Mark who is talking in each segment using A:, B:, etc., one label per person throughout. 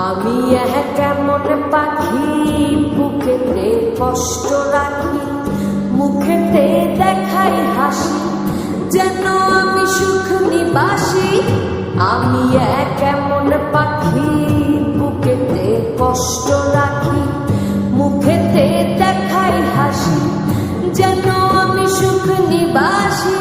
A: আমি কেমন পাখি বুকেতে কষ্ট রাখি, মুখেতে দেখাই হাসি, যেন আমি সুখ নিবাসী। আমি কেমন পাখি বুকেতে কষ্ট রাখি, মুখেতে দেখাই হাসি, যেন আমি সুখ নিবাসী।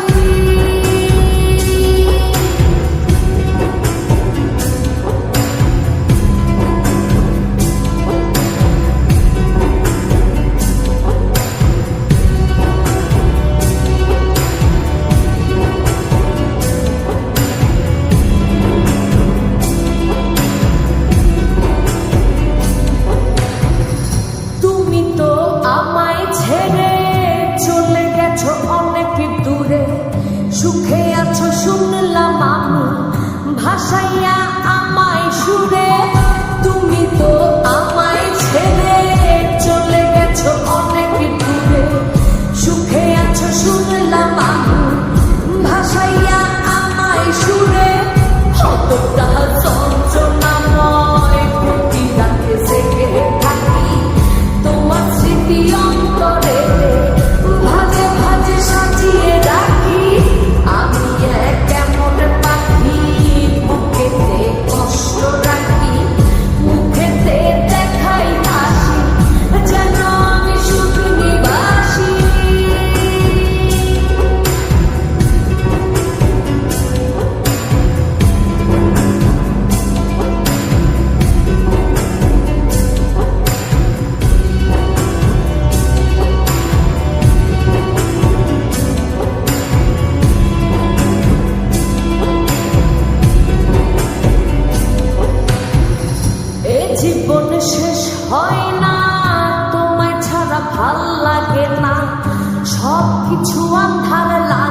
A: সুখে আছো শুনলাম আমি, ভাসাইয়া আমায় সুরে। তুমি তো আমায় ছেড়ে চলে গেছো অনেক দূরে। সুখে আছো শুনলাম আমি, ভাসাইয়া আমায় সুরে। কতটা যন্ত্রণাময় প্রতি রাতে জেগে থাকি, তোমার স্মৃতি অন্তরে ভাজে ভাজে সাজিয়ে রাখি। আমি কেমন পাখি বুকেতে কষ্ট রাখি, মুখেতে দেখাই হাসি, যেন আমি সুখ নিবাসী। জীবন শেষ হয় না, তোমায় ছাড়া ভাল লাগে না, সব কিছু আন্ধার লাগে।